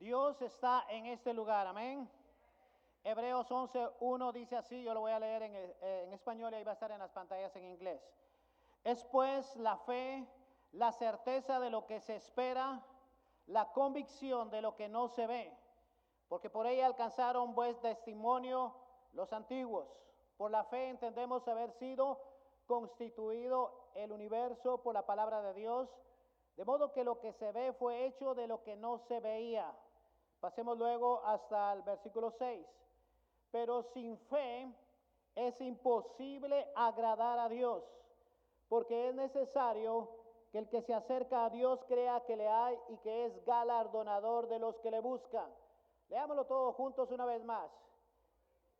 Dios está en este lugar, amén. Hebreos 11:1 dice así, yo lo voy a leer en español y ahí va a estar en las pantallas en inglés. Es pues la fe, la certeza de lo que se espera, la convicción de lo que no se ve, porque por ella alcanzaron buen testimonio los antiguos. Por la fe entendemos haber sido constituido el universo por la palabra de Dios, de modo que lo que se ve fue hecho de lo que no se veía. Pasemos luego hasta el versículo 6. Pero sin fe es imposible agradar a Dios, porque es necesario que el que se acerca a Dios crea que le hay y que es galardonador de los que le buscan. Leámoslo todos juntos una vez más.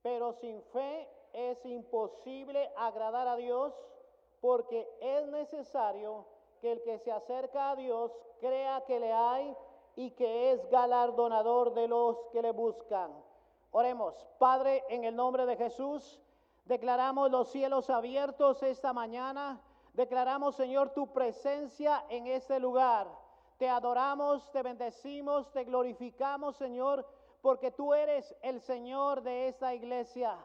Pero sin fe es imposible agradar a Dios, porque es necesario que el que se acerca a Dios crea que le hay y que es galardonador de los que le buscan. Oremos. Padre, en el nombre de Jesús, declaramos los cielos abiertos esta mañana. Declaramos, Señor, tu presencia en este lugar. Te adoramos, te bendecimos, te glorificamos, Señor, porque tú eres el Señor de esta iglesia.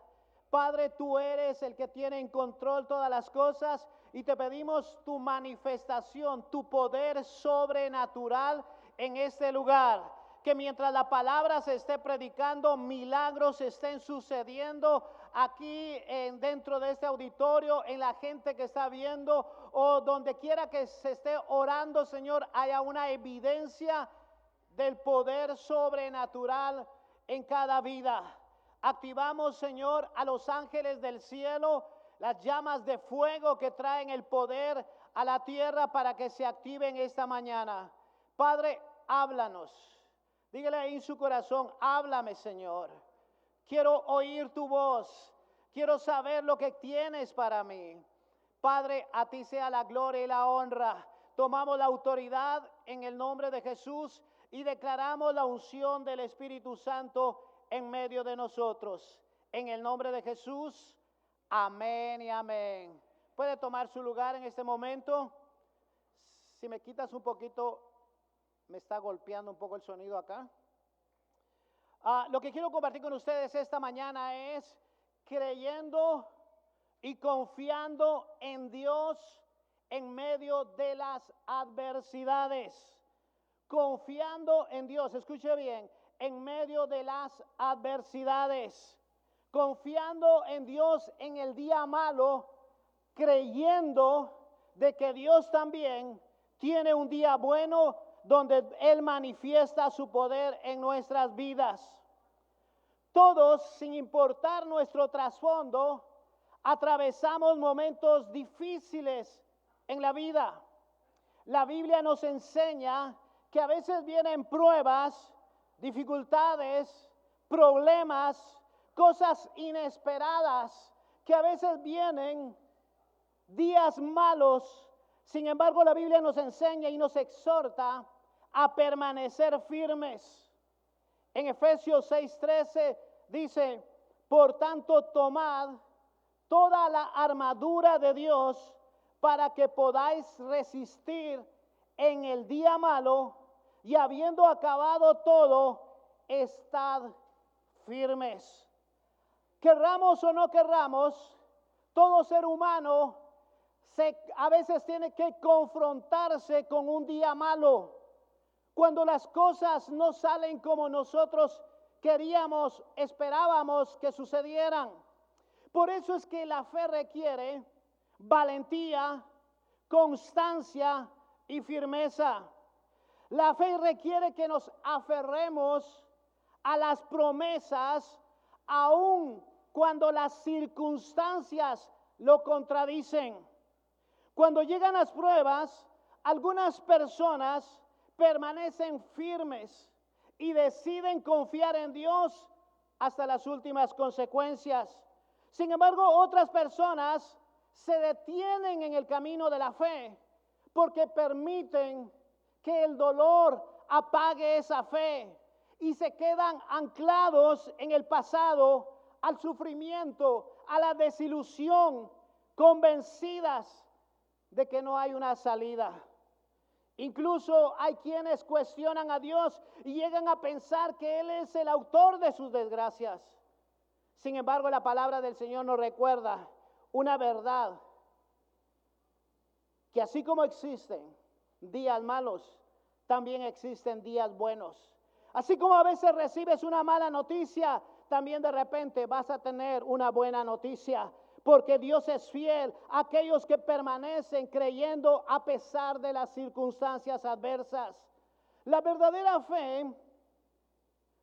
Padre, tú eres el que tiene en control todas las cosas y te pedimos tu manifestación, tu poder sobrenatural en este lugar. Que mientras la palabra se esté predicando, milagros estén sucediendo aquí dentro de este auditorio, en la gente que está viendo o donde quiera que se esté orando, Señor, haya una evidencia del poder sobrenatural en cada vida. Activamos, Señor, a los ángeles del cielo, las llamas de fuego que traen el poder a la tierra para que se activen esta mañana. Padre, háblanos. Dígale ahí en su corazón, háblame, Señor. Quiero oír tu voz. Quiero saber lo que tienes para mí. Padre, a ti sea la gloria y la honra. Tomamos la autoridad en el nombre de Jesús y declaramos la unción del Espíritu Santo en medio de nosotros. En el nombre de Jesús, amén y amén. ¿Puede tomar su lugar en este momento? Si me quitas un poquito, me está golpeando un poco el sonido acá. Lo que quiero compartir con ustedes esta mañana es creyendo y confiando en Dios en medio de las adversidades. Confiando en Dios, escuche bien, en medio de las adversidades. Confiando en Dios en el día malo, creyendo de que Dios también tiene un día bueno donde Él manifiesta su poder en nuestras vidas. Todos, sin importar nuestro trasfondo, atravesamos momentos difíciles en la vida. La Biblia nos enseña que a veces vienen pruebas, dificultades, problemas, cosas inesperadas, que a veces vienen días malos. Sin embargo, la Biblia nos enseña y nos exhorta a permanecer firmes. En Efesios 6:13 dice, por tanto, tomad toda la armadura de Dios para que podáis resistir en el día malo y habiendo acabado todo, estad firmes. Querramos o no querramos, todo ser humano a veces tiene que confrontarse con un día malo. Cuando las cosas no salen como nosotros queríamos, esperábamos que sucedieran. Por eso es que la fe requiere valentía, constancia y firmeza. La fe requiere que nos aferremos a las promesas, aun cuando las circunstancias lo contradicen. Cuando llegan las pruebas, algunas personas permanecen firmes y deciden confiar en Dios hasta las últimas consecuencias. Sin embargo, otras personas se detienen en el camino de la fe porque permiten que el dolor apague esa fe y se quedan anclados en el pasado, al sufrimiento, a la desilusión, convencidas de que no hay una salida. Incluso hay quienes cuestionan a Dios y llegan a pensar que Él es el autor de sus desgracias. Sin embargo, la palabra del Señor nos recuerda una verdad, que así como existen días malos, también existen días buenos. Así como a veces recibes una mala noticia, también de repente vas a tener una buena noticia, porque Dios es fiel a aquellos que permanecen creyendo a pesar de las circunstancias adversas. La verdadera fe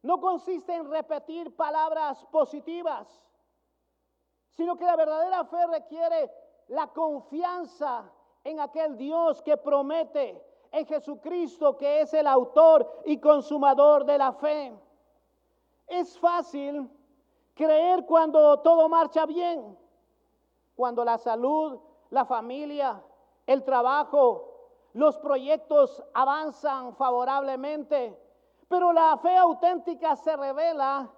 no consiste en repetir palabras positivas, sino que la verdadera fe requiere la confianza en aquel Dios que promete, en Jesucristo, que es el autor y consumador de la fe. Es fácil creer cuando todo marcha bien, cuando la salud, la familia, el trabajo, los proyectos avanzan favorablemente. Pero la fe auténtica se revela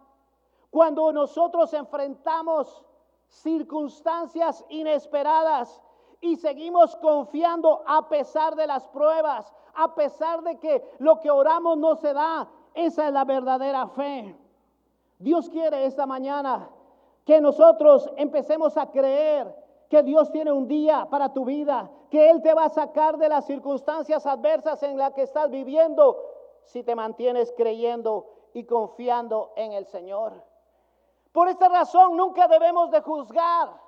cuando nosotros enfrentamos circunstancias inesperadas y seguimos confiando a pesar de las pruebas, a pesar de que lo que oramos no se da. Esa es la verdadera fe. Dios quiere esta mañana que nosotros empecemos a creer que Dios tiene un día para tu vida, que Él te va a sacar de las circunstancias adversas en las que estás viviendo, si te mantienes creyendo y confiando en el Señor. Por esta razón nunca debemos de juzgar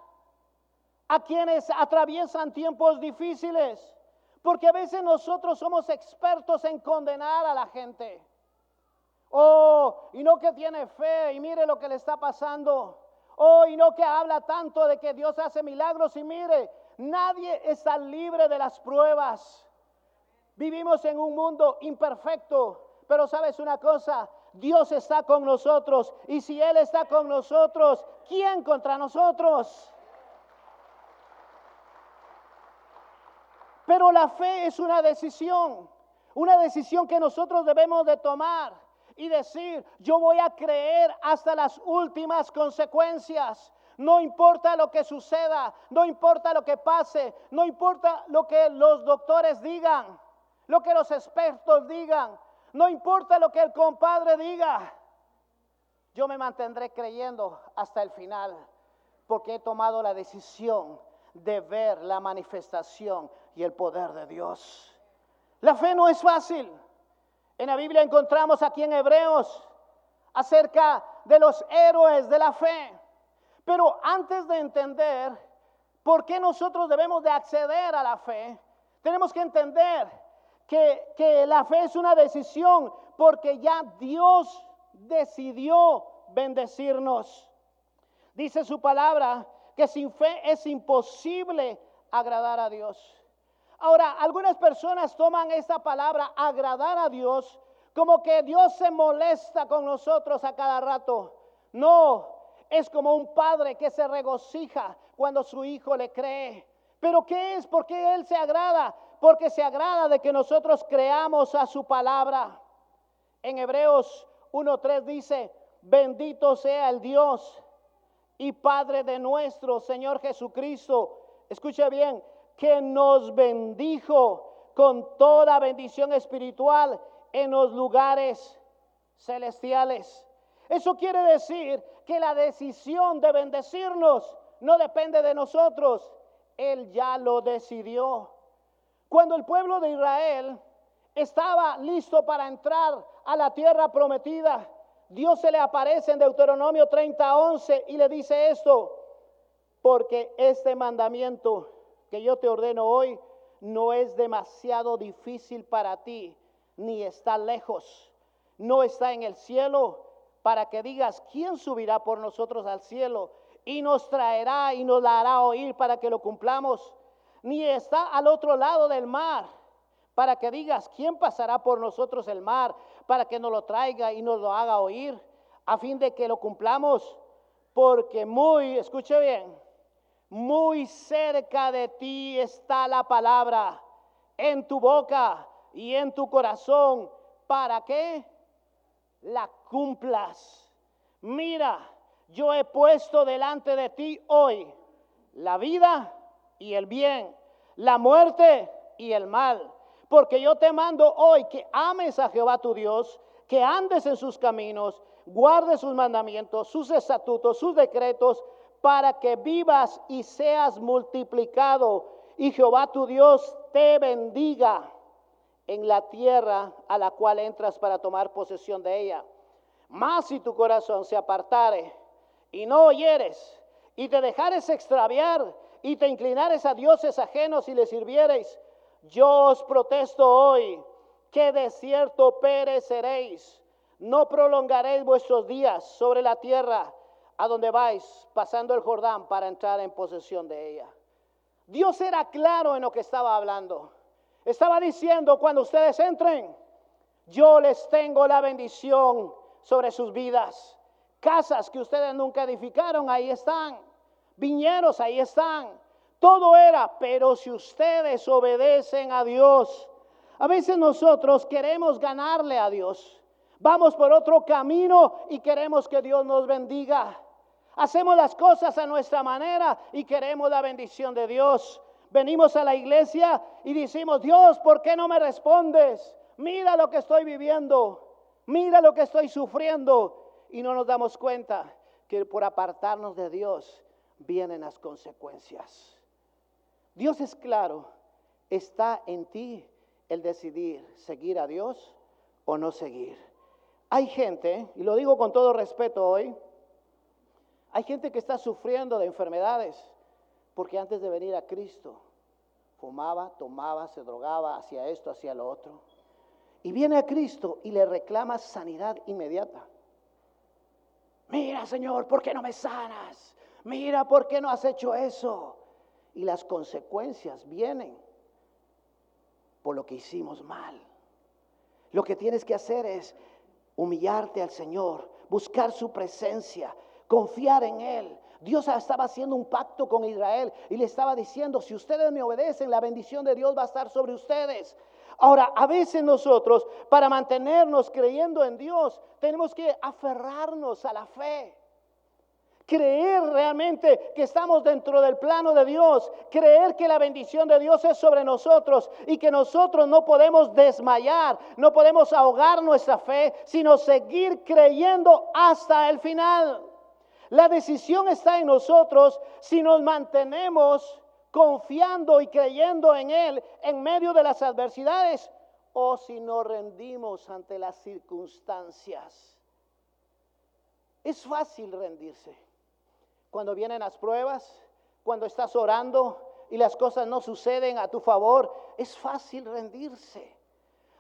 a quienes atraviesan tiempos difíciles, porque a veces nosotros somos expertos en condenar a la gente. Oh, y no que tiene fe y mire lo que le está pasando. Oh, y no que habla tanto de que Dios hace milagros y mire, nadie está libre de las pruebas. Vivimos en un mundo imperfecto, pero ¿sabes una cosa? Dios está con nosotros, y si Él está con nosotros, ¿quién contra nosotros? Pero la fe es una decisión que nosotros debemos de tomar y decir, yo voy a creer hasta las últimas consecuencias. No importa lo que suceda, no importa lo que pase, no importa lo que los doctores digan, lo que los expertos digan, no importa lo que el compadre diga. Yo me mantendré creyendo hasta el final, porque he tomado la decisión de ver la manifestación y el poder de Dios. La fe no es fácil. En la Biblia encontramos aquí en Hebreos acerca de los héroes de la fe. Pero antes de entender por qué nosotros debemos de acceder a la fe, tenemos que entender que la fe es una decisión, porque ya Dios decidió bendecirnos. Dice su palabra que sin fe es imposible agradar a Dios. Ahora, algunas personas toman esta palabra agradar a Dios como que Dios se molesta con nosotros a cada rato. No, es como un padre que se regocija cuando su hijo le cree. ¿Pero qué es? ¿Por qué Él se agrada? Porque se agrada de que nosotros creamos a su palabra. En Hebreos 1:3 dice, bendito sea el Dios y Padre de nuestro Señor Jesucristo. Escuche bien, que nos bendijo con toda bendición espiritual en los lugares celestiales. Eso quiere decir que la decisión de bendecirnos no depende de nosotros. Él ya lo decidió. Cuando el pueblo de Israel estaba listo para entrar a la tierra prometida, Dios se le aparece en Deuteronomio 30:11 y le dice esto: porque este mandamiento que yo te ordeno hoy no es demasiado difícil para ti, ni está lejos, no está en el cielo, para que digas, ¿quién subirá por nosotros al cielo y nos traerá y nos la hará oír para que lo cumplamos? Ni está al otro lado del mar, para que digas, ¿quién pasará por nosotros el mar para que nos lo traiga y nos lo haga oír, a fin de que lo cumplamos? Porque escuche bien, muy cerca de ti está la palabra, en tu boca y en tu corazón, ¿para qué? La cumplas. Mira, yo he puesto delante de ti hoy la vida y el bien, la muerte y el mal. Porque yo te mando hoy que ames a Jehová tu Dios, que andes en sus caminos, guardes sus mandamientos, sus estatutos, sus decretos, para que vivas y seas multiplicado, y Jehová tu Dios te bendiga en la tierra a la cual entras para tomar posesión de ella. Mas si tu corazón se apartare y no oyeres, y te dejares extraviar, y te inclinares a dioses ajenos y les sirviereis, yo os protesto hoy que de cierto pereceréis. No prolongaréis vuestros días sobre la tierra a donde vais, pasando el Jordán para entrar en posesión de ella. Dios era claro en lo que estaba hablando. Estaba diciendo, cuando ustedes entren, yo les tengo la bendición sobre sus vidas. Casas que ustedes nunca edificaron, ahí están. Viñedos, ahí están. Todo era, pero si ustedes obedecen a Dios. A veces nosotros queremos ganarle a Dios. Vamos por otro camino y queremos que Dios nos bendiga. Hacemos las cosas a nuestra manera y queremos la bendición de Dios. Venimos a la iglesia y decimos, Dios, ¿por qué no me respondes? Mira lo que estoy viviendo. Mira lo que estoy sufriendo. Y no nos damos cuenta que por apartarnos de Dios vienen las consecuencias. Dios es claro, está en ti el decidir seguir a Dios o no seguir. Hay gente, y lo digo con todo respeto hoy, hay gente que está sufriendo de enfermedades porque antes de venir a Cristo fumaba, tomaba, se drogaba, hacía esto, hacía lo otro. Y viene a Cristo y le reclama sanidad inmediata. Mira, Señor, ¿por qué no me sanas? Mira, ¿por qué no has hecho eso? Y las consecuencias vienen por lo que hicimos mal. Lo que tienes que hacer es humillarte al Señor, buscar su presencia, confiar en Él. Dios estaba haciendo un pacto con Israel y le estaba diciendo, si ustedes me obedecen, la bendición de Dios va a estar sobre ustedes. Ahora, a veces nosotros, para mantenernos creyendo en Dios, tenemos que aferrarnos a la fe. Creer realmente que estamos dentro del plano de Dios, creer que la bendición de Dios es sobre nosotros y que nosotros no podemos desmayar, no podemos ahogar nuestra fe, sino seguir creyendo hasta el final. La decisión está en nosotros si nos mantenemos confiando y creyendo en Él en medio de las adversidades o si nos rendimos ante las circunstancias. Es fácil rendirse. Cuando vienen las pruebas, cuando estás orando y las cosas no suceden a tu favor, es fácil rendirse.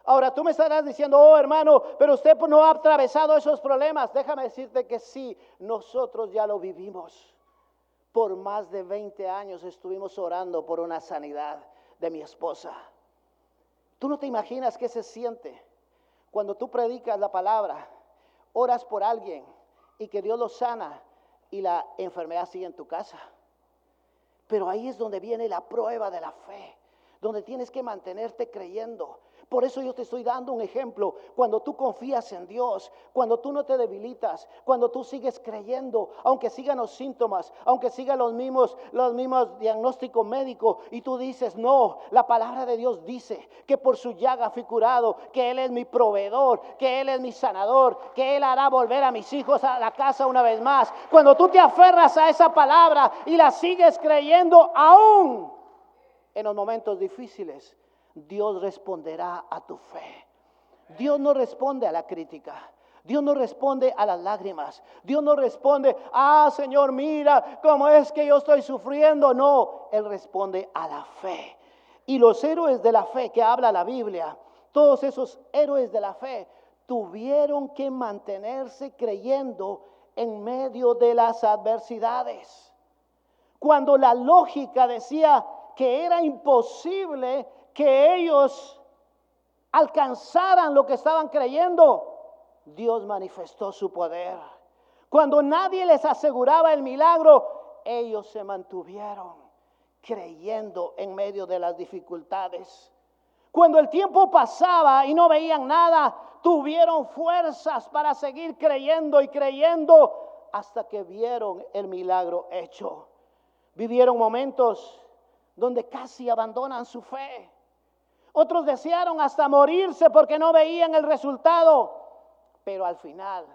Ahora tú me estarás diciendo, oh hermano, pero usted no ha atravesado esos problemas. Déjame decirte que sí, nosotros ya lo vivimos. Por más de 20 años estuvimos orando por una sanidad de mi esposa. Tú no te imaginas qué se siente cuando tú predicas la palabra, oras por alguien y que Dios lo sana y la enfermedad sigue en tu casa. Pero ahí es donde viene la prueba de la fe, donde tienes que mantenerte creyendo. Por eso yo te estoy dando un ejemplo. Cuando tú confías en Dios, cuando tú no te debilitas, cuando tú sigues creyendo, aunque sigan los síntomas, aunque sigan los mismos diagnósticos médicos, y tú dices, no, la palabra de Dios dice que por su llaga fui curado, que Él es mi proveedor, que Él es mi sanador, que Él hará volver a mis hijos a la casa una vez más. Cuando tú te aferras a esa palabra y la sigues creyendo aún en los momentos difíciles, Dios responderá a tu fe. Dios no responde a la crítica. Dios no responde a las lágrimas. Dios no responde, Señor, mira cómo es que yo estoy sufriendo. No, Él responde a la fe. Y los héroes de la fe que habla la Biblia, todos esos héroes de la fe, tuvieron que mantenerse creyendo en medio de las adversidades. Cuando la lógica decía que era imposible que ellos alcanzaran lo que estaban creyendo, Dios manifestó su poder. Cuando nadie les aseguraba el milagro, ellos se mantuvieron creyendo en medio de las dificultades. Cuando el tiempo pasaba y no veían nada, tuvieron fuerzas para seguir creyendo y creyendo hasta que vieron el milagro hecho. Vivieron momentos donde casi abandonan su fe. Otros desearon hasta morirse porque no veían el resultado. Pero al final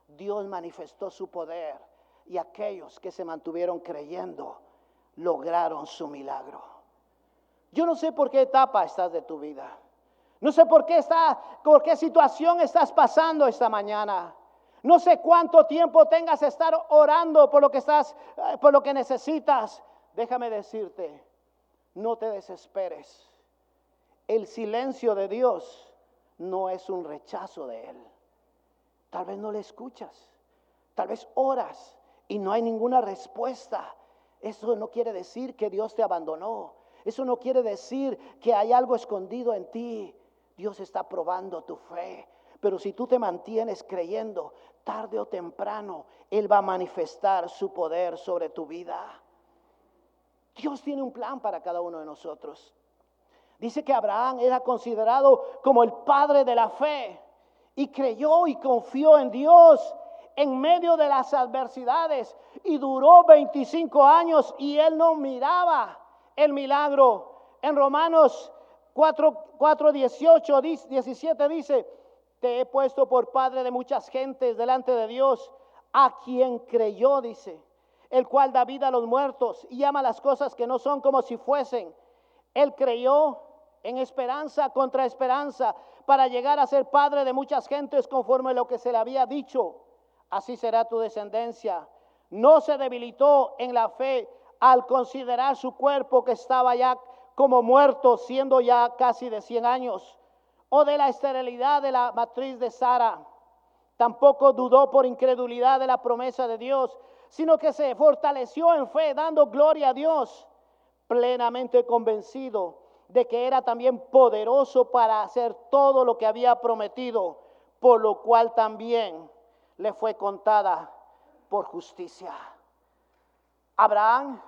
Dios manifestó su poder y aquellos que se mantuvieron creyendo lograron su milagro. Yo no sé por qué etapa estás de tu vida. No sé por qué situación estás pasando esta mañana. No sé cuánto tiempo tengas que estar orando por lo que necesitas. Déjame decirte, no te desesperes. El silencio de Dios no es un rechazo de Él. Tal vez no le escuchas. Tal vez oras y no hay ninguna respuesta. Eso no quiere decir que Dios te abandonó. Eso no quiere decir que hay algo escondido en ti. Dios está probando tu fe. Pero si tú te mantienes creyendo, tarde o temprano, Él va a manifestar su poder sobre tu vida. Dios tiene un plan para cada uno de nosotros. Dice que Abraham era considerado como el padre de la fe. Y creyó y confió en Dios en medio de las adversidades. Y duró 25 años y él no miraba el milagro. En Romanos 4:18, 17 dice: te he puesto por padre de muchas gentes delante de Dios, a quien creyó, dice, el cual da vida a los muertos y llama las cosas que no son como si fuesen. Él creyó en esperanza contra esperanza, para llegar a ser padre de muchas gentes, conforme a lo que se le había dicho: así será tu descendencia. No se debilitó en la fe al considerar su cuerpo, que estaba ya como muerto, siendo ya casi de 100 años, o de la esterilidad de la matriz de Sara. Tampoco dudó por incredulidad de la promesa de Dios, sino que se fortaleció en fe, dando gloria a Dios, plenamente convencido de que era también poderoso para hacer todo lo que había prometido, por lo cual también le fue contada por justicia. Abraham,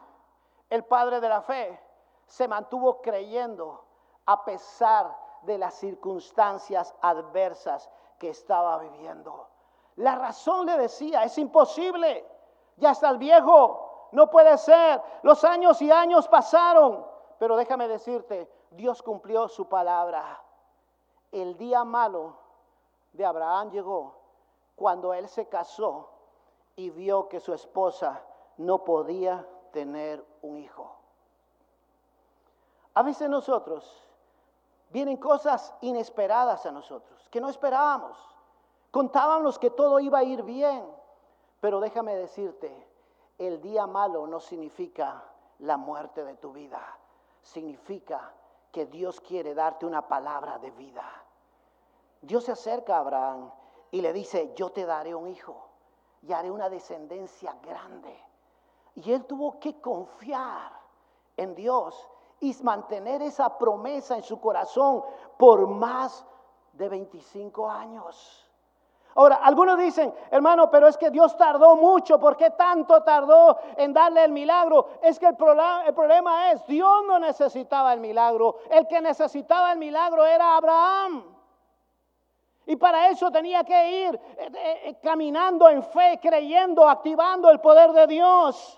el padre de la fe, se mantuvo creyendo a pesar de las circunstancias adversas que estaba viviendo. La razón le decía: es imposible, ya estás viejo, no puede ser, los años y años pasaron. Pero déjame decirte, Dios cumplió su palabra. El día malo de Abraham llegó cuando él se casó y vio que su esposa no podía tener un hijo. A veces nosotros vienen cosas inesperadas a nosotros, que no esperábamos. Contábamos que todo iba a ir bien, pero déjame decirte, el día malo no significa la muerte de tu vida. Significa que Dios quiere darte una palabra de vida. Dios se acerca a Abraham y le dice: yo te daré un hijo y haré una descendencia grande. Y él tuvo que confiar en Dios y mantener esa promesa en su corazón por más de 25 años. Ahora, algunos dicen: hermano, pero es que Dios tardó mucho. ¿Por qué tanto tardó en darle el milagro? Es que el problema es, Dios no necesitaba el milagro. El que necesitaba el milagro era Abraham. Y para eso tenía que ir caminando en fe, creyendo, activando el poder de Dios.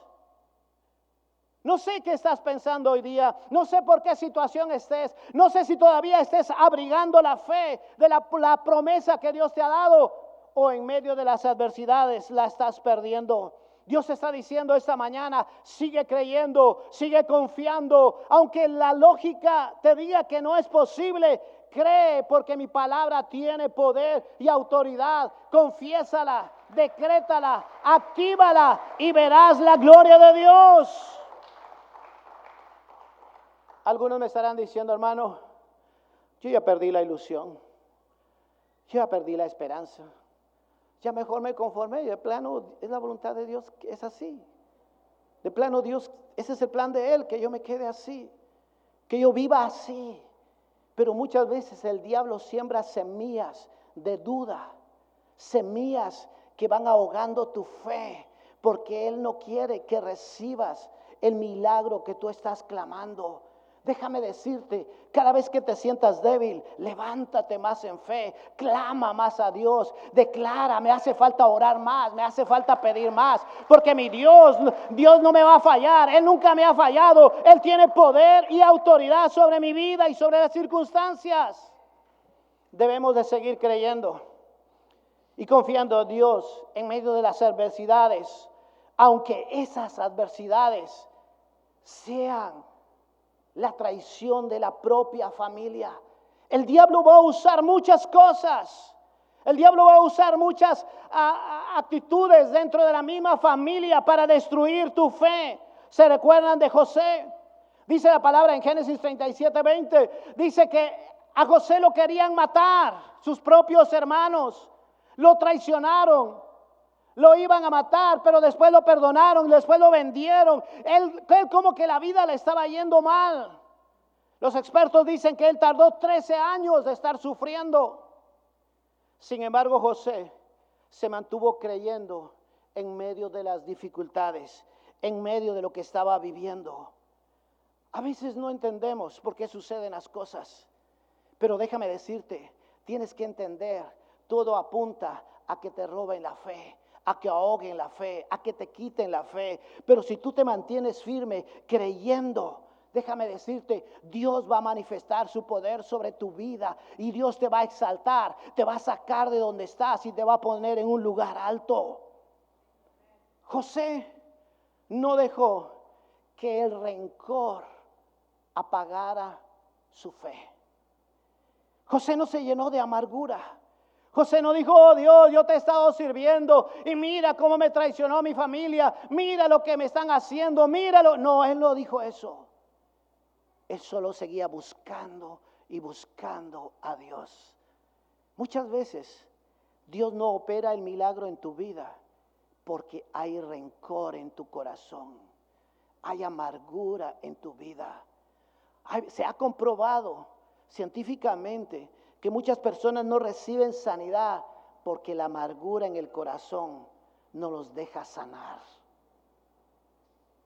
No sé qué estás pensando hoy día, no sé por qué situación estés, no sé si todavía estés abrigando la fe de la promesa que Dios te ha dado, o en medio de las adversidades la estás perdiendo. Dios está diciendo esta mañana: sigue creyendo, sigue confiando, aunque la lógica te diga que no es posible. Cree, porque mi palabra tiene poder y autoridad. Confiésala, decrétala, actívala y verás la gloria de Dios. Algunos me estarán diciendo: hermano, yo ya perdí la ilusión, yo ya perdí la esperanza, ya mejor me conformé. De plano es la voluntad de Dios, que es así. De plano Dios, ese es el plan de Él, que yo me quede así, que yo viva así. Pero muchas veces el diablo siembra semillas de duda, semillas que van ahogando tu fe, porque Él no quiere que recibas el milagro que tú estás clamando. Déjame decirte, cada vez que te sientas débil, levántate más en fe, clama más a Dios, declara, me hace falta orar más, me hace falta pedir más, porque mi Dios no me va a fallar, Él nunca me ha fallado, Él tiene poder y autoridad sobre mi vida y sobre las circunstancias. Debemos de seguir creyendo y confiando en Dios en medio de las adversidades, aunque esas adversidades sean la traición de la propia familia. El diablo va a usar muchas cosas. El diablo va a usar muchas actitudes dentro de la misma familia para destruir tu fe. ¿Se recuerdan de José? Dice la palabra en Génesis 37:20. Dice que a José lo querían matar sus propios hermanos. Lo traicionaron. Lo iban a matar, pero después lo perdonaron, después lo vendieron. Él como que la vida le estaba yendo mal. Los expertos dicen que él tardó 13 años de estar sufriendo. Sin embargo, José se mantuvo creyendo en medio de las dificultades, en medio de lo que estaba viviendo. A veces no entendemos por qué suceden las cosas, pero déjame decirte, tienes que entender, todo apunta a que te roben la fe, a que ahoguen la fe, a que te quiten la fe. Pero si tú te mantienes firme creyendo, déjame decirte, Dios va a manifestar su poder sobre tu vida y Dios te va a exaltar, te va a sacar de donde estás y te va a poner en un lugar alto. José no dejó que el rencor apagara su fe. José no se llenó de amargura. José no dijo, oh Dios, yo te he estado sirviendo y mira cómo me traicionó mi familia, mira lo que me están haciendo, míralo. No, él no dijo eso. Él solo seguía buscando y buscando a Dios. Muchas veces Dios no opera el milagro en tu vida porque hay rencor en tu corazón, hay amargura en tu vida. Se ha comprobado científicamente que muchas personas no reciben sanidad porque la amargura en el corazón no los deja sanar.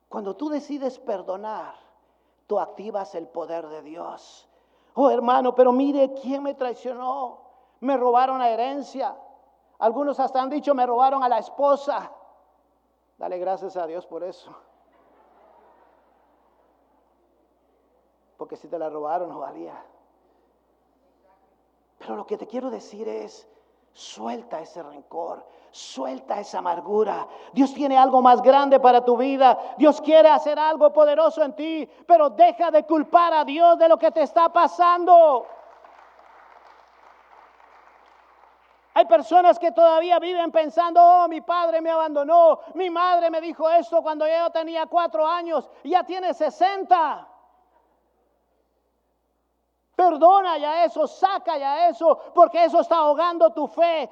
Cuando tú decides perdonar, tú activas el poder de Dios. Oh hermano, pero mire quién me traicionó. Me robaron la herencia. Algunos hasta han dicho me robaron a la esposa. Dale gracias a Dios por eso. Porque si te la robaron no valía. Pero lo que te quiero decir es, suelta ese rencor, suelta esa amargura. Dios tiene algo más grande para tu vida. Dios quiere hacer algo poderoso en ti, pero deja de culpar a Dios de lo que te está pasando. Hay personas que todavía viven pensando, oh, mi padre me abandonó, mi madre me dijo esto cuando yo tenía 4 años, y ya tiene 60. Perdona ya eso, saca ya eso, porque eso está ahogando tu fe.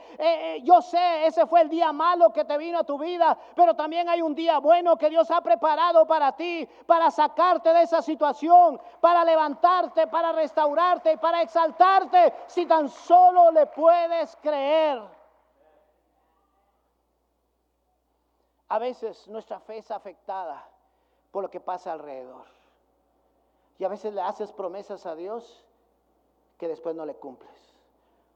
Yo sé, ese fue el día malo que te vino a tu vida, pero también hay un día bueno que Dios ha preparado para ti, para sacarte de esa situación, para levantarte, para restaurarte, para exaltarte, si tan solo le puedes creer. A veces nuestra fe es afectada por lo que pasa alrededor. Y a veces le haces promesas a Dios que después no le cumples.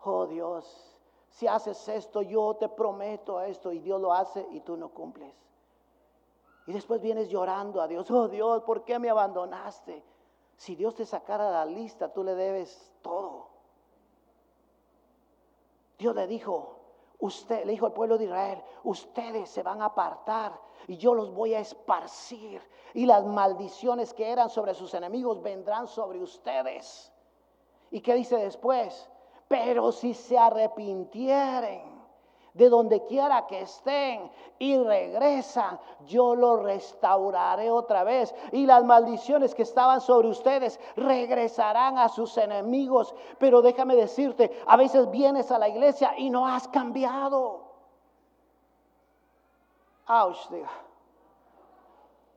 Oh Dios, si haces esto, yo te prometo esto, y Dios lo hace y tú no cumples. Y después vienes llorando a Dios, oh Dios, ¿por qué me abandonaste? Si Dios te sacara de la lista, tú le debes todo. Dios le dijo al pueblo de Israel, ustedes se van a apartar y yo los voy a esparcir, y las maldiciones que eran sobre sus enemigos vendrán sobre ustedes. ¿Y qué dice después? Pero si se arrepintieren de donde quiera que estén y regresan, yo los restauraré otra vez, y las maldiciones que estaban sobre ustedes regresarán a sus enemigos. Pero déjame decirte, a veces vienes a la iglesia y no has cambiado. Ouch, diga.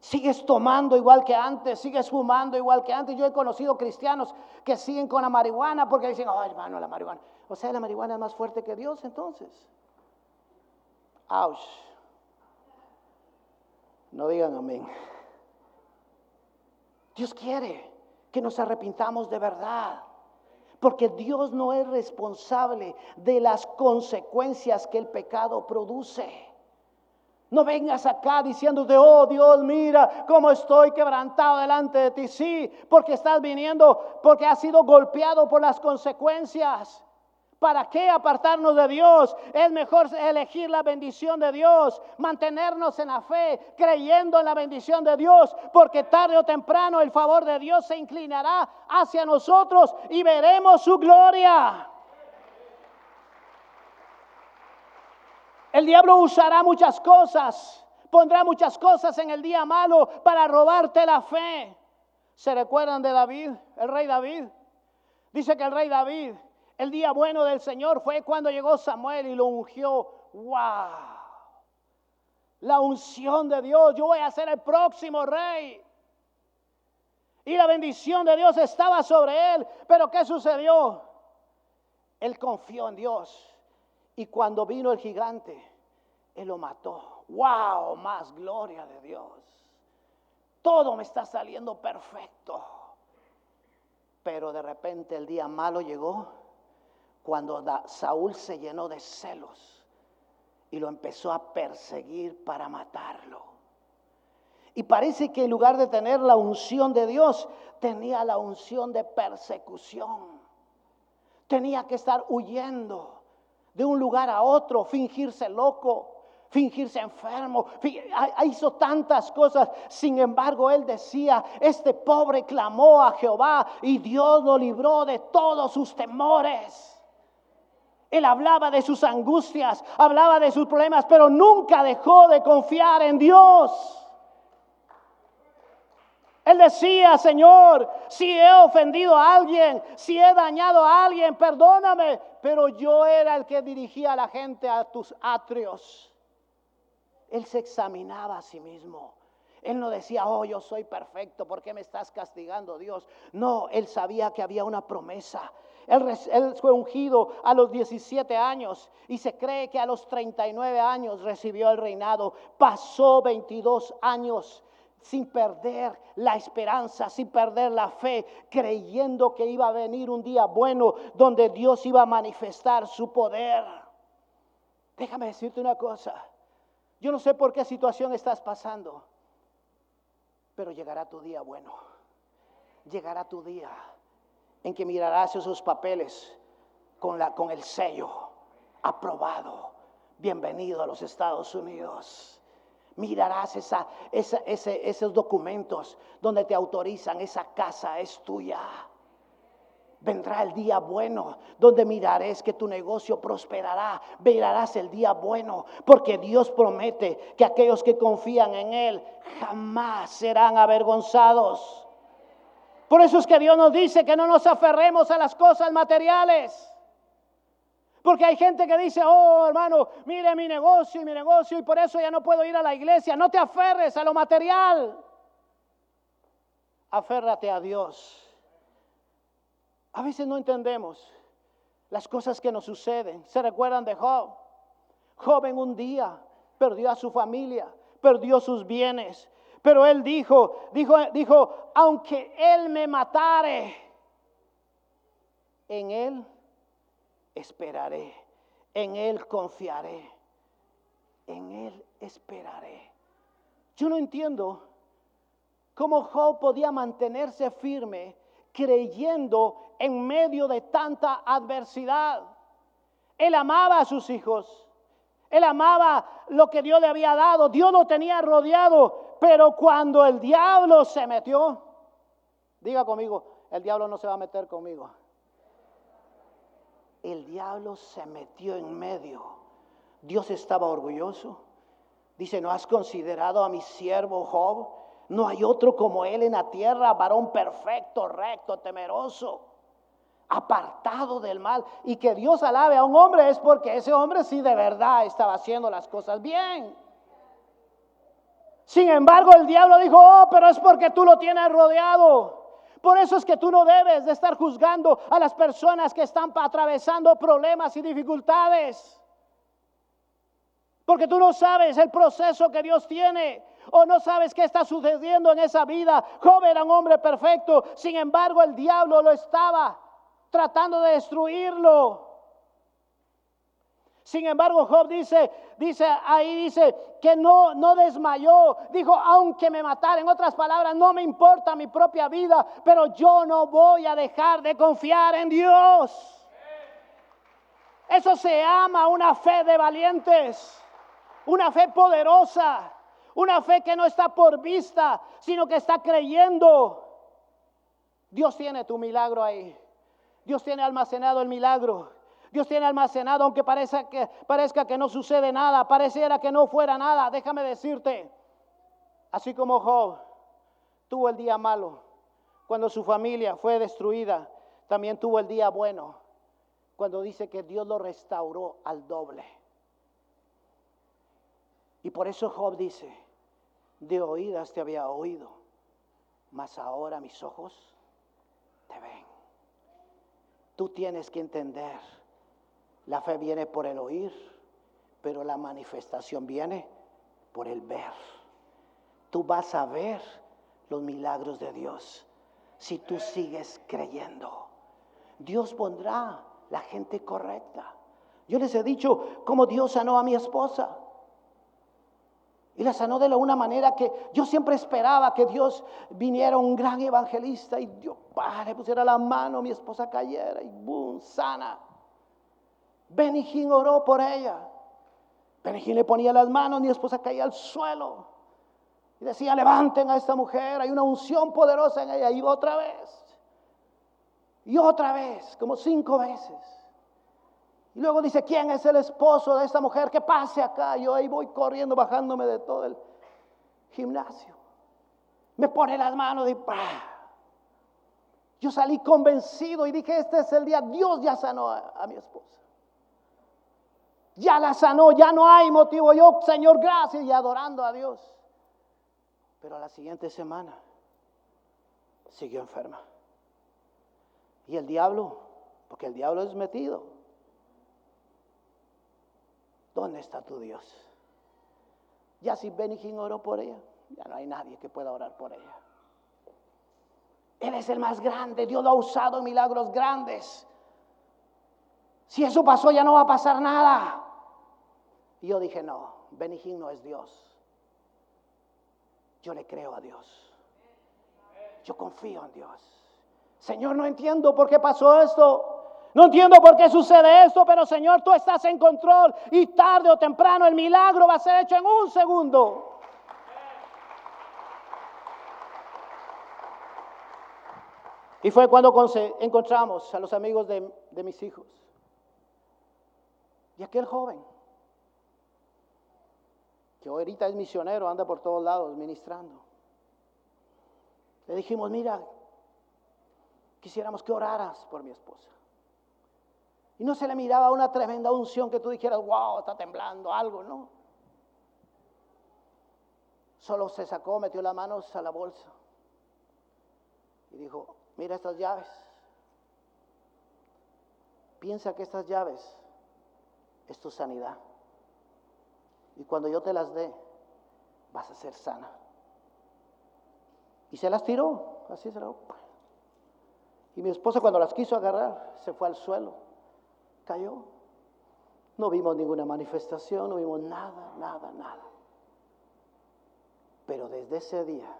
Sigues tomando igual que antes, sigues fumando igual que antes. Yo he conocido cristianos que siguen con la marihuana porque dicen, oh hermano, la marihuana. O sea, la marihuana es más fuerte que Dios entonces. Ouch. No digan amén. Dios quiere que nos arrepintamos de verdad. Porque Dios no es responsable de las consecuencias que el pecado produce. No vengas acá diciéndote, oh Dios, mira cómo estoy quebrantado delante de ti. Sí, porque estás viniendo, porque has sido golpeado por las consecuencias. ¿Para qué apartarnos de Dios? Es mejor elegir la bendición de Dios, mantenernos en la fe, creyendo en la bendición de Dios, porque tarde o temprano el favor de Dios se inclinará hacia nosotros y veremos su gloria. El diablo usará muchas cosas, pondrá muchas cosas en el día malo para robarte la fe. ¿Se recuerdan de David, el rey David? Dice que el rey David, el día bueno del Señor fue cuando llegó Samuel y lo ungió. ¡Wow! La unción de Dios, yo voy a ser el próximo rey. Y la bendición de Dios estaba sobre él. Pero ¿qué sucedió? Él confió en Dios. Y cuando vino el gigante, él lo mató. ¡Wow! Más gloria de Dios. Todo me está saliendo perfecto. Pero de repente el día malo llegó cuando Saúl se llenó de celos y lo empezó a perseguir para matarlo. Y parece que en lugar de tener la unción de Dios, tenía la unción de persecución. Tenía que estar huyendo de un lugar a otro, fingirse loco, fingirse enfermo, hizo tantas cosas. Sin embargo, él decía, este pobre clamó a Jehová y Dios lo libró de todos sus temores. Él hablaba de sus angustias, hablaba de sus problemas, pero nunca dejó de confiar en Dios. Él decía, Señor, si he ofendido a alguien, si he dañado a alguien, perdóname. Pero yo era el que dirigía a la gente a tus atrios. Él se examinaba a sí mismo. Él no decía, oh, yo soy perfecto, ¿por qué me estás castigando, Dios? No, él sabía que había una promesa. Él fue ungido a los 17 años y se cree que a los 39 años recibió el reinado. Pasó 22 años sin perder la esperanza, sin perder la fe, creyendo que iba a venir un día bueno donde Dios iba a manifestar su poder. Déjame decirte una cosa. Yo no sé por qué situación estás pasando, pero llegará tu día bueno. Llegará tu día en que mirarás esos papeles con el sello aprobado. Bienvenido a los Estados Unidos. Mirarás esos documentos donde te autorizan, esa casa es tuya. Vendrá el día bueno donde mirarás que tu negocio prosperará. Mirarás el día bueno porque Dios promete que aquellos que confían en Él jamás serán avergonzados. Por eso es que Dios nos dice que no nos aferremos a las cosas materiales. Porque hay gente que dice, oh hermano, mire mi negocio y por eso ya no puedo ir a la iglesia. No te aferres a lo material. Aférrate a Dios. A veces no entendemos las cosas que nos suceden. ¿Se recuerdan de Job? Job en un día perdió a su familia, perdió sus bienes. Pero él dijo, aunque él me matare, en él esperaré, en él confiaré, en él esperaré. Yo no entiendo cómo Job podía mantenerse firme creyendo en medio de tanta adversidad. Él amaba a sus hijos, él amaba lo que Dios le había dado, Dios lo tenía rodeado, pero cuando el diablo se metió, diga conmigo, el diablo no se va a meter conmigo. El diablo se metió en medio. Dios estaba orgulloso. Dice, ¿no has considerado a mi siervo Job? No hay otro como él en la tierra, varón perfecto, recto, temeroso, apartado del mal. Y que Dios alabe a un hombre es porque ese hombre sí de verdad estaba haciendo las cosas bien. Sin embargo, el diablo dijo, oh, pero es porque tú lo tienes rodeado. Por eso es que tú no debes de estar juzgando a las personas que están atravesando problemas y dificultades. Porque tú no sabes el proceso que Dios tiene. O no sabes qué está sucediendo en esa vida. Job era un hombre perfecto. Sin embargo, el diablo lo estaba tratando de destruirlo. Sin embargo, Job dice que no desmayó. Dijo, aunque me matara, en otras palabras, no me importa mi propia vida, pero yo no voy a dejar de confiar en Dios. Eso se llama una fe de valientes, una fe poderosa, una fe que no está por vista, sino que está creyendo. Dios tiene tu milagro ahí. Dios tiene almacenado el milagro. Dios tiene almacenado, aunque parezca que no sucede nada, pareciera que no fuera nada. Déjame decirte, así como Job tuvo el día malo cuando su familia fue destruida, también tuvo el día bueno cuando dice que Dios lo restauró al doble. Y por eso Job dice, de oídas te había oído, mas ahora mis ojos te ven. Tú tienes que entender, la fe viene por el oír, pero la manifestación viene por el ver. Tú vas a ver los milagros de Dios si tú sigues creyendo. Dios pondrá la gente correcta. Yo les he dicho cómo Dios sanó a mi esposa. Y la sanó de una manera que yo siempre esperaba que Dios viniera un gran evangelista y Dios le pusiera la mano, mi esposa cayera y boom, sana. Benny Hinn oró por ella. Benny Hinn le ponía las manos, mi esposa caía al suelo. Y decía, levanten a esta mujer, hay una unción poderosa en ella. Y otra vez. Y otra vez, como 5 veces. Y luego dice, ¿quién es el esposo de esta mujer? Que pase acá. Yo ahí voy corriendo, bajándome de todo el gimnasio. Me pone las manos y ¡pah! Yo salí convencido y dije, este es el día. Dios ya sanó a mi esposa. Ya la sanó, ya no hay motivo. Yo, Señor, gracias, y adorando a Dios. Pero a la siguiente semana siguió enferma. Y el diablo, porque el diablo es metido. ¿Dónde está tu Dios? Ya si Benny Hinn oró por ella, ya no hay nadie que pueda orar por ella. Él es el más grande, Dios lo ha usado en milagros grandes. Si eso pasó, ya no va a pasar nada. Y yo dije, no, Benny Hinn no es Dios. Yo le creo a Dios. Yo confío en Dios. Señor, no entiendo por qué pasó esto. No entiendo por qué sucede esto, pero Señor, tú estás en control y tarde o temprano el milagro va a ser hecho en 1 segundo. Y fue cuando encontramos a los amigos de mis hijos. Y aquel joven, que ahorita es misionero, anda por todos lados ministrando. Le dijimos, mira, quisiéramos que oraras por mi esposa. Y no se le miraba una tremenda unción que tú dijeras, wow, está temblando, algo, ¿no? Solo se sacó, metió las manos a la bolsa y dijo, mira estas llaves. Piensa que estas llaves es tu sanidad. Y cuando yo te las dé, vas a ser sana. Y se las tiró, así se las. Y mi esposa cuando las quiso agarrar, se fue al suelo, cayó. No vimos ninguna manifestación, no vimos nada. Pero desde ese día,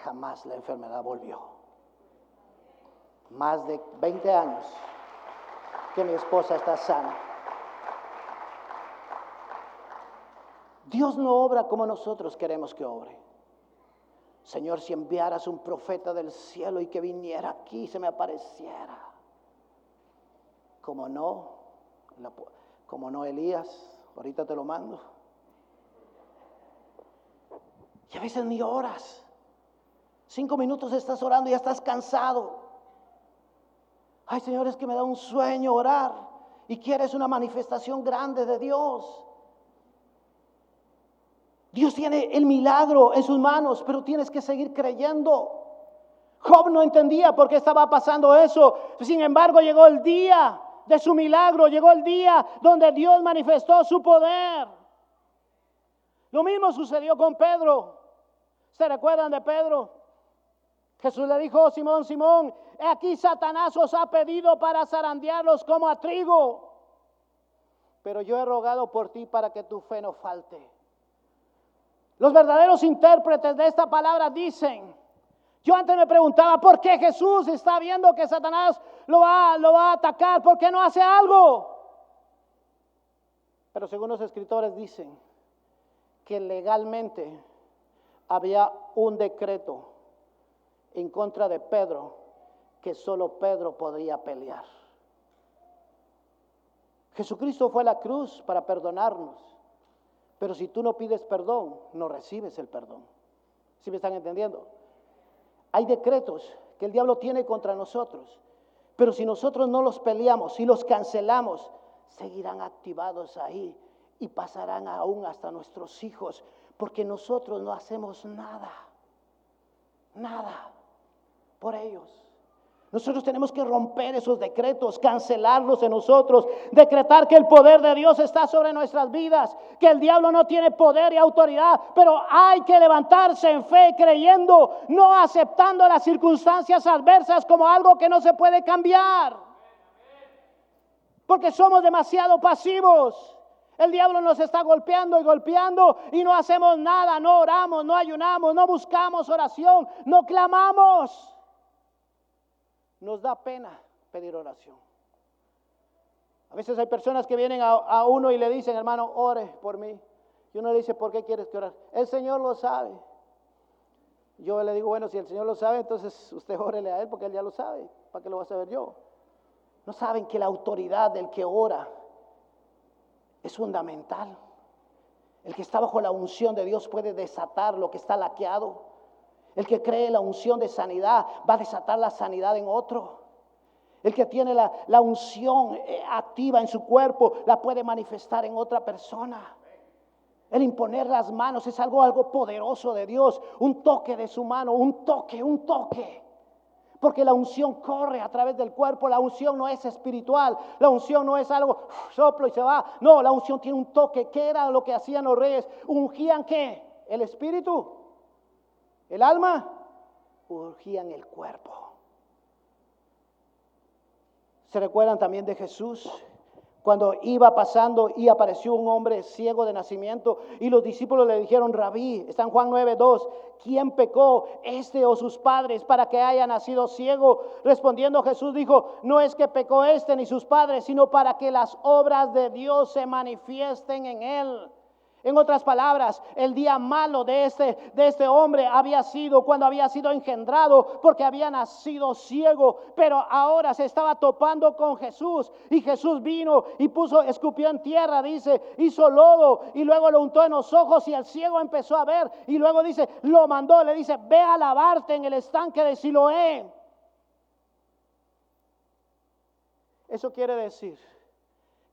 jamás la enfermedad volvió. Más de 20 años que mi esposa está sana. Dios no obra como nosotros queremos que obre. Señor, si enviaras un profeta del cielo y que viniera aquí y se me apareciera. Como no Elías, ahorita te lo mando. Y a veces ni oras. 5 minutos estás orando y ya estás cansado. Ay, Señor, es que me da un sueño orar. Y quieres una manifestación grande de Dios. Dios tiene el milagro en sus manos, pero tienes que seguir creyendo. Job no entendía por qué estaba pasando eso. Sin embargo, llegó el día de su milagro, llegó el día donde Dios manifestó su poder. Lo mismo sucedió con Pedro. ¿Se recuerdan de Pedro? Jesús le dijo: Simón, Simón, aquí Satanás os ha pedido para zarandearlos como a trigo, pero yo he rogado por ti para que tu fe no falte. Los verdaderos intérpretes de esta palabra dicen: yo antes me preguntaba por qué Jesús está viendo que Satanás lo va a atacar, ¿por qué no hace algo? Pero según los escritores dicen que legalmente había un decreto en contra de Pedro que solo Pedro podría pelear. Jesucristo fue a la cruz para perdonarnos, pero si tú no pides perdón, no recibes el perdón. ¿Sí me están entendiendo? Hay decretos que el diablo tiene contra nosotros, pero si nosotros no los peleamos, si los cancelamos, seguirán activados ahí y pasarán aún hasta nuestros hijos, porque nosotros no hacemos nada por ellos. Nosotros tenemos que romper esos decretos, cancelarlos en nosotros, decretar que el poder de Dios está sobre nuestras vidas, que el diablo no tiene poder y autoridad, pero hay que levantarse en fe creyendo, no aceptando las circunstancias adversas como algo que no se puede cambiar, porque somos demasiado pasivos. El diablo nos está golpeando y no hacemos nada, no oramos, no ayunamos, no buscamos oración, no clamamos. Nos da pena pedir oración. A veces hay personas que vienen a uno y le dicen: hermano, ore por mí. Y uno le dice: ¿por qué quieres que ore? El Señor lo sabe. Yo le digo: bueno, si el Señor lo sabe, entonces usted órele a Él, porque Él ya lo sabe. ¿Para qué lo va a saber yo? No saben que la autoridad del que ora es fundamental. El que está bajo la unción de Dios puede desatar lo que está laqueado. El que cree en la unción de sanidad va a desatar la sanidad en otro. El que tiene la unción activa en su cuerpo la puede manifestar en otra persona. El imponer las manos es algo poderoso de Dios. Un toque de su mano, un toque. Porque la unción corre a través del cuerpo. La unción no es espiritual. La unción no es algo soplo y se va. No, la unción tiene un toque. ¿Qué era lo que hacían los reyes? ¿Ungían qué? El espíritu. El alma. Ungían el cuerpo. ¿Se recuerdan también de Jesús? Cuando iba pasando y apareció un hombre ciego de nacimiento y los discípulos le dijeron: Rabí, está en Juan 9:2, ¿quién pecó, este o sus padres, para que haya nacido ciego? Respondiendo Jesús dijo: no es que pecó este ni sus padres, sino para que las obras de Dios se manifiesten en él. En otras palabras, el día malo de este hombre había sido cuando había sido engendrado, porque había nacido ciego, pero ahora se estaba topando con Jesús, y Jesús vino y escupió en tierra, dice, hizo lodo y luego lo untó en los ojos y el ciego empezó a ver, y luego dice, lo mandó, le dice: ve a lavarte en el estanque de Siloé. Eso quiere decir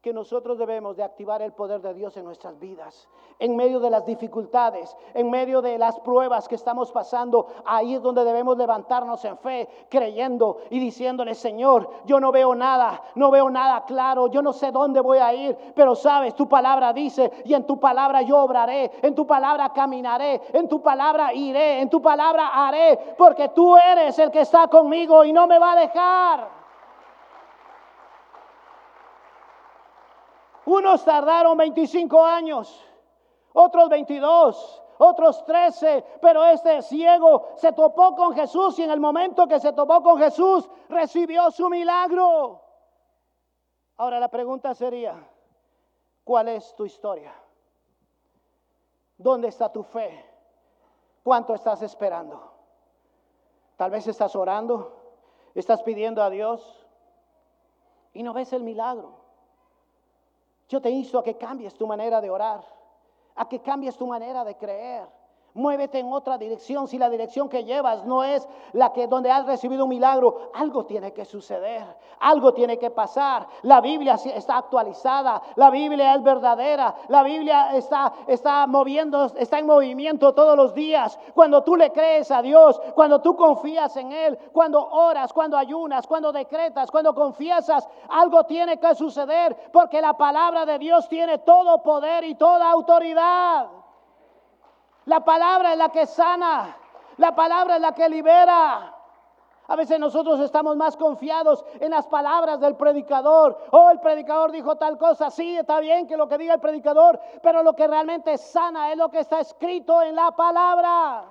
que nosotros debemos de activar el poder de Dios en nuestras vidas, en medio de las dificultades, en medio de las pruebas que estamos pasando. Ahí es donde debemos levantarnos en fe, creyendo y diciéndole: Señor, yo no veo nada claro, yo no sé dónde voy a ir, pero sabes, tu palabra dice, y en tu palabra yo obraré, en tu palabra caminaré, en tu palabra iré, en tu palabra haré, porque tú eres el que está conmigo y no me va a dejar. Unos tardaron 25 años, otros 22, otros 13, pero este ciego se topó con Jesús y en el momento que se topó con Jesús recibió su milagro. Ahora la pregunta sería: ¿cuál es tu historia? ¿Dónde está tu fe? ¿Cuánto estás esperando? Tal vez estás orando, estás pidiendo a Dios y no ves el milagro. Yo te insto a que cambies tu manera de orar, a que cambies tu manera de creer. Muévete en otra dirección. Si la dirección que llevas no es la que donde has recibido un milagro, algo tiene que suceder, algo tiene que pasar. La Biblia está actualizada, la Biblia es verdadera, la Biblia está en movimiento todos los días. Cuando tú le crees a Dios, cuando tú confías en Él, cuando oras, cuando ayunas, cuando decretas, cuando confiesas, algo tiene que suceder, porque la palabra de Dios tiene todo poder y toda autoridad. La palabra es la que sana. La palabra es la que libera. A veces nosotros estamos más confiados en las palabras del predicador. Oh, el predicador dijo tal cosa. Sí, está bien que lo que diga el predicador, pero lo que realmente sana es lo que está escrito en la palabra.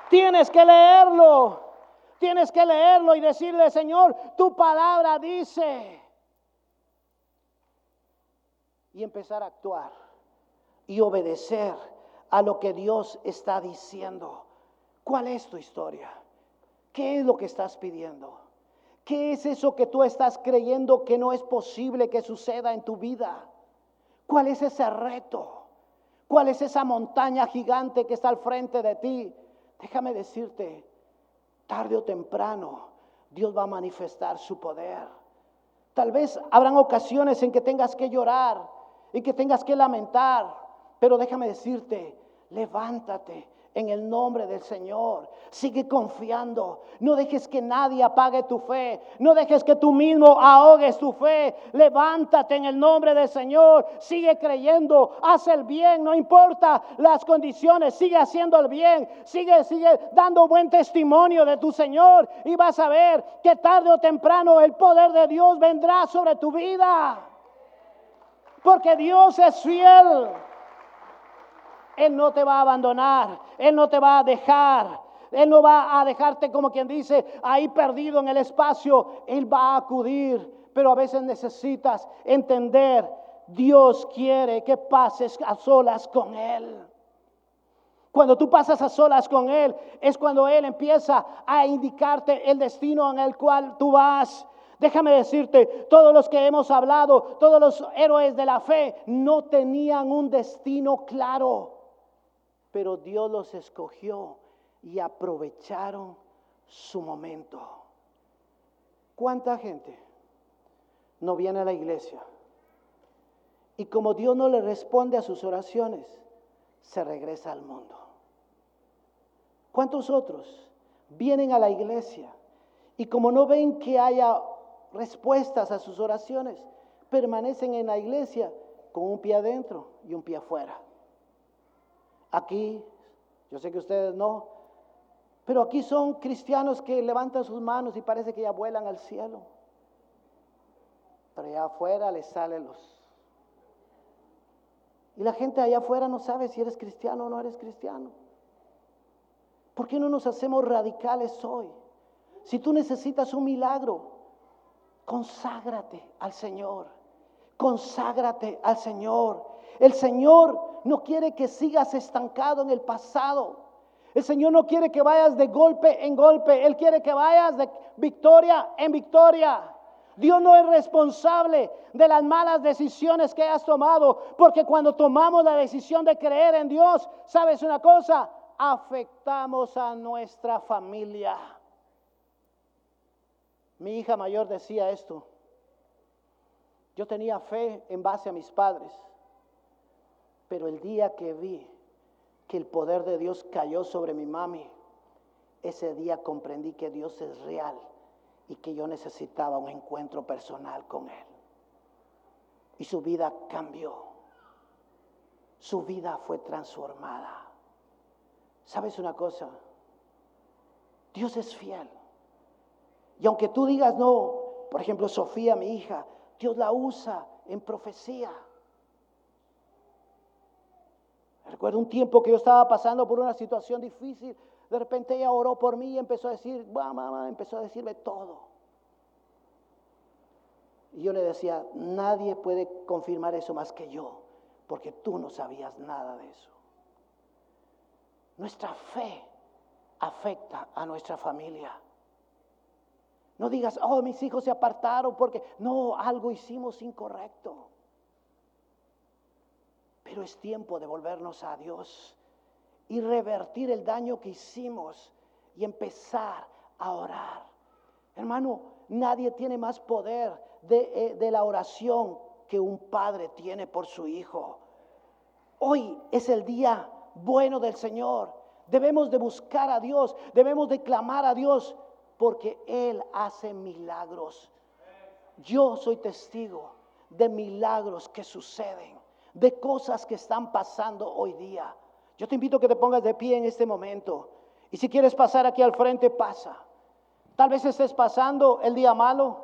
Tienes que leerlo. Tienes que leerlo y decirle, Señor, tu palabra dice. Y empezar a actuar y obedecer a lo que Dios está diciendo. ¿Cuál es tu historia? ¿Qué es lo que estás pidiendo? ¿Qué es eso que tú estás creyendo que no es posible que suceda en tu vida? ¿Cuál es ese reto? ¿Cuál es esa montaña gigante que está al frente de ti? Déjame decirte, tarde o temprano, Dios va a manifestar su poder. Tal vez habrán ocasiones en que tengas que llorar y que tengas que lamentar, pero déjame decirte, levántate en el nombre del Señor. Sigue confiando. No dejes que nadie apague tu fe. No dejes que tú mismo ahogues tu fe. Levántate en el nombre del Señor. Sigue creyendo. Haz el bien. No importa las condiciones. Sigue haciendo el bien. Sigue dando buen testimonio de tu Señor. Y vas a ver que tarde o temprano el poder de Dios vendrá sobre tu vida. Porque Dios es fiel. Él no te va a abandonar, Él no te va a dejar, Él no va a dejarte como quien dice ahí perdido en el espacio. Él va a acudir, pero a veces necesitas entender, Dios quiere que pases a solas con Él. Cuando tú pasas a solas con Él, es cuando Él empieza a indicarte el destino en el cual tú vas. Déjame decirte, todos los que hemos hablado, todos los héroes de la fe, no tenían un destino claro. Pero Dios los escogió y aprovecharon su momento. ¿Cuánta gente no viene a la iglesia? Y como Dios no le responde a sus oraciones, se regresa al mundo. ¿Cuántos otros vienen a la iglesia y como no ven que haya respuestas a sus oraciones, permanecen en la iglesia con un pie adentro y un pie afuera? Aquí, yo sé que ustedes no, pero aquí son cristianos que levantan sus manos y parece que ya vuelan al cielo. Pero allá afuera les salen los... Y la gente allá afuera no sabe si eres cristiano o no eres cristiano. ¿Por qué no nos hacemos radicales hoy? Si tú necesitas un milagro, conságrate al Señor. Conságrate al Señor. El Señor no quiere que sigas estancado en el pasado. El Señor no quiere que vayas de golpe en golpe. Él quiere que vayas de victoria en victoria. Dios no es responsable de las malas decisiones que hayas tomado, porque cuando tomamos la decisión de creer en Dios, ¿sabes una cosa? Afectamos a nuestra familia. Mi hija mayor decía esto: yo tenía fe en base a mis padres, pero el día que vi que el poder de Dios cayó sobre mi mami, ese día comprendí que Dios es real y que yo necesitaba un encuentro personal con Él. Y su vida cambió. Su vida fue transformada. ¿Sabes una cosa? Dios es fiel. Y aunque tú digas no, por ejemplo, Sofía, mi hija, Dios la usa en profecía. Recuerdo un tiempo que yo estaba pasando por una situación difícil. De repente ella oró por mí y empezó a decir, mamá, empezó a decirme todo. Y yo le decía, nadie puede confirmar eso más que yo, porque tú no sabías nada de eso. Nuestra fe afecta a nuestra familia. No digas, oh, mis hijos se apartaron porque no, algo hicimos incorrecto. Pero es tiempo de volvernos a Dios y revertir el daño que hicimos y empezar a orar. Hermano, nadie tiene más poder de la oración que un padre tiene por su hijo. Hoy es el día bueno del Señor. Debemos de buscar a Dios, debemos de clamar a Dios, porque Él hace milagros. Yo soy testigo de milagros que suceden, de cosas que están pasando hoy día. Yo te invito a que te pongas de pie en este momento. Y si quieres pasar aquí al frente, pasa. Tal vez estés pasando el día malo.